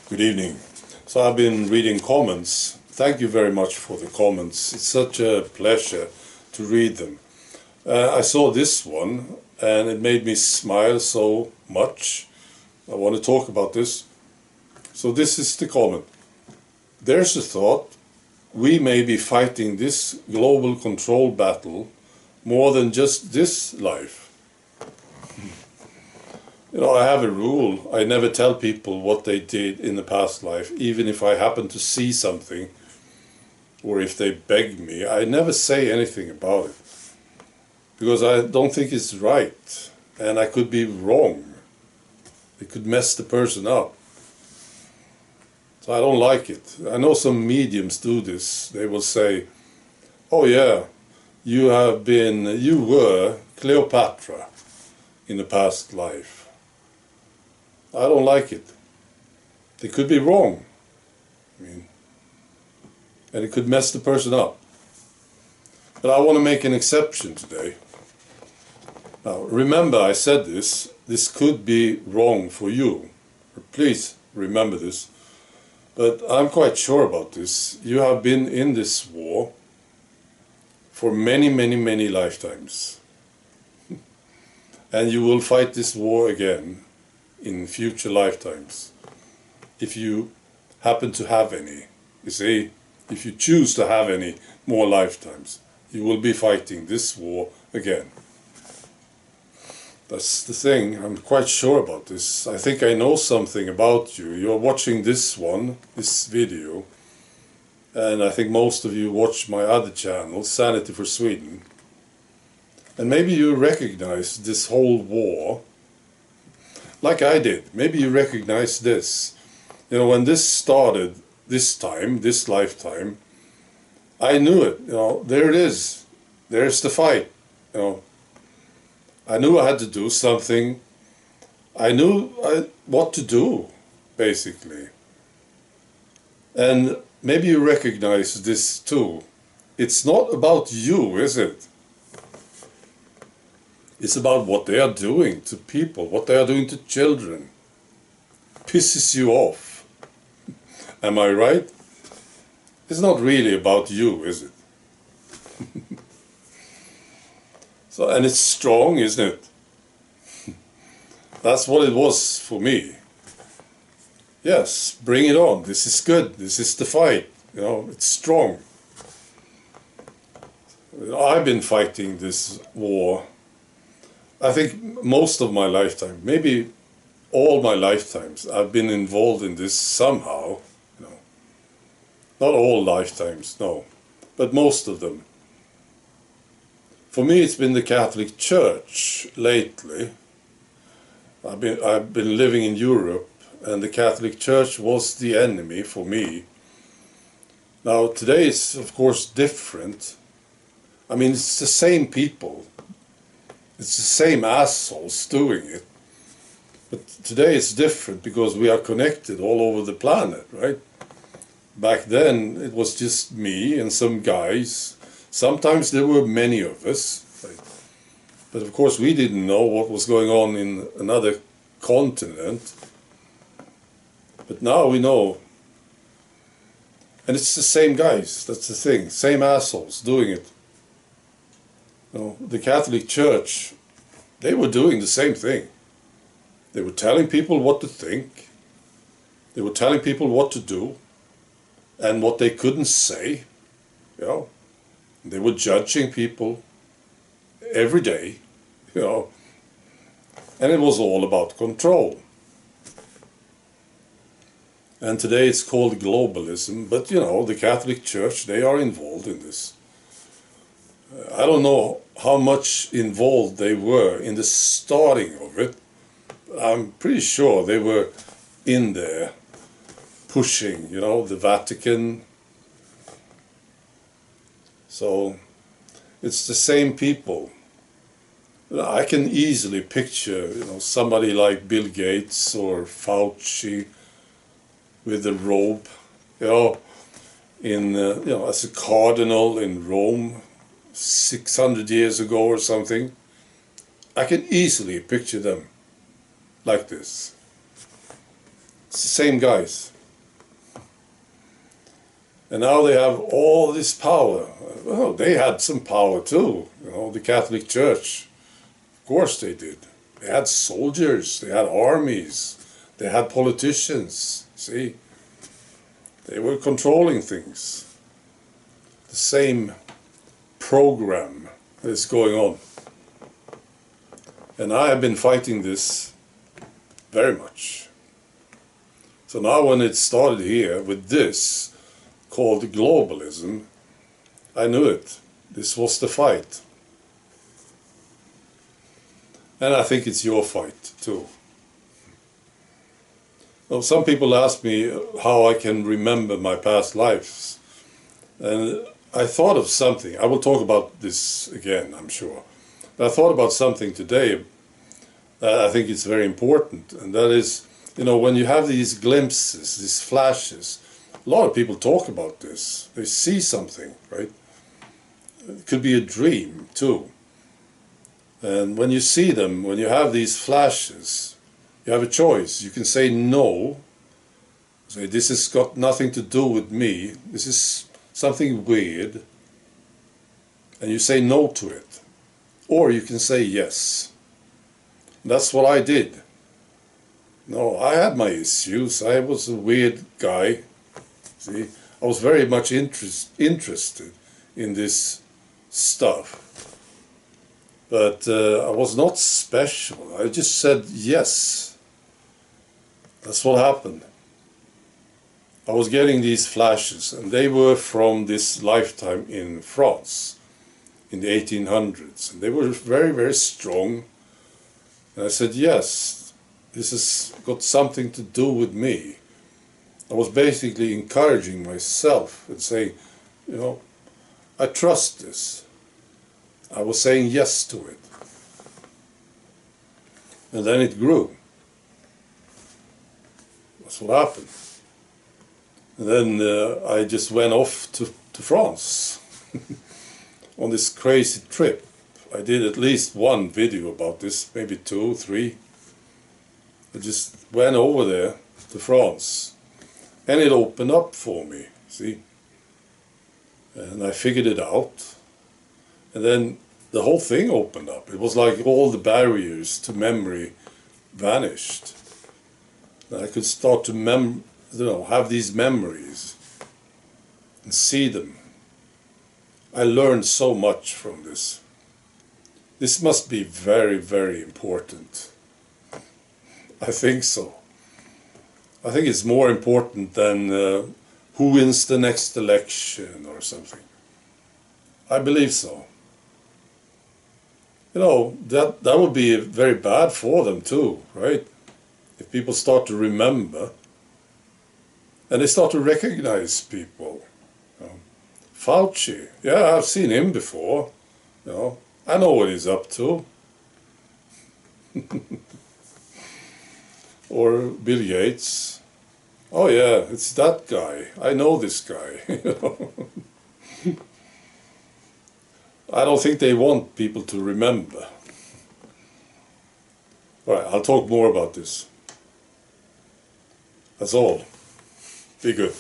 Good evening. So I've been reading comments. Thank you very much for the comments. It's such a pleasure to read them. I saw this one and it made me smile so much. I want to talk about this. So this is the comment. There's a thought we may be fighting this global control battle more than just this life. You know, I have a rule. I never tell people what they did in the past life, even if I happen to see something or if they beg me. I never say anything about it because I don't think it's right and I could be wrong. It could mess the person up. So I don't like it. I know some mediums do this. They will say, oh yeah, you were Cleopatra in the past life. I don't like it. They could be wrong. And it could mess the person up. But I want to make an exception today. Now, remember I said this could be wrong for you. Please remember this. But I'm quite sure about this. You have been in this war for many, many, many lifetimes. And you will fight this war again in future lifetimes, if you happen to have any. You see, if you choose to have any more lifetimes, you will be fighting this war again. That's the thing. I'm quite sure about this. I think I know something about you. You're watching this video, and I think most of you watch my other channel, Sanity for Sweden. And maybe you recognize this whole war like I did. Maybe you recognize this. You know, when this started, this lifetime, I knew it. You know, there it is. There's the fight. You know, I knew I had to do something. I knew what to do, basically. And maybe you recognize this too. It's not about you, is it? It's about what they are doing to people, what they are doing to children. Pisses you off. Am I right? It's not really about you, is it? And it's strong, isn't it? That's what it was for me. Yes, bring it on. This is good. This is the fight. You know, it's strong. I've been fighting this war, I think, most of my lifetime, maybe all my lifetimes, I've been involved in this somehow. You know, not all lifetimes, no, but most of them. For me, it's been the Catholic Church lately. I've been living in Europe, and the Catholic Church was the enemy for me. Now, today it's of course different. I mean, it's the same people. It's the same assholes doing it. But today it's different because we are connected all over the planet, right? Back then it was just me and some guys. Sometimes there were many of us. Right? But of course we didn't know what was going on in another continent. But now we know. And it's the same guys, that's the thing. Same assholes doing it. You know, the Catholic Church, they were doing the same thing. They were telling people what to think. They were telling people what to do and what they couldn't say. You know, they were judging people every day, you know, and it was all about control. And today it's called globalism, but you know, the Catholic Church, they are involved in this. I don't know how much involved they were in the starting of it. I'm pretty sure they were in there pushing, you know, the Vatican. So it's the same people. I can easily picture, you know, somebody like Bill Gates or Fauci with the robe, you know, you know, as a cardinal in Rome 600 years ago or something. I can easily picture them like this. It's the same guys. And now they have all this power. Well, they had some power too, the Catholic Church. Of course they did. They had soldiers, they had armies, they had politicians, see? They were controlling things. The same program is going on. And I have been fighting this very much. So now when it started here with this, called globalism, I knew it. This was the fight. And I think it's your fight too. Well, some people ask me how I can remember my past lives. And I thought of something. I will talk about this again, I'm sure. But I thought about something today that I think is very important. And that is, when you have these glimpses, these flashes, a lot of people talk about this. They see something, right? It could be a dream too. And when you see them, when you have these flashes, you have a choice. You can say no. Say, this has got nothing to do with me. This is something weird. And you say no to it. Or you can say yes. That's what I did. No, I had my issues. I was a weird guy. See, I was very much interested in this stuff. But I was not special. I just said yes. That's what happened. I was getting these flashes, and they were from this lifetime in France in the 1800s. And they were very, very strong. And I said, yes, this has got something to do with me. I was basically encouraging myself and saying, I trust this. I was saying yes to it. And then it grew. That's what happened. And then I just went off to France on this crazy trip. I did at least one video about this, maybe 2, 3. I just went over there to France. And it opened up for me, see? And I figured it out. And then the whole thing opened up. It was like all the barriers to memory vanished. And I could start to have these memories and see them. I learned so much from this. This must be very, very important. I think so. I think it's more important than who wins the next election or something. I believe so. That would be very bad for them too, right? If people start to remember and they start to recognize people. Fauci, yeah, I've seen him before. I know what he's up to. Or Bill Gates. Oh yeah, it's that guy. I know this guy. I don't think they want people to remember. Alright, I'll talk more about this. That's all. Be good.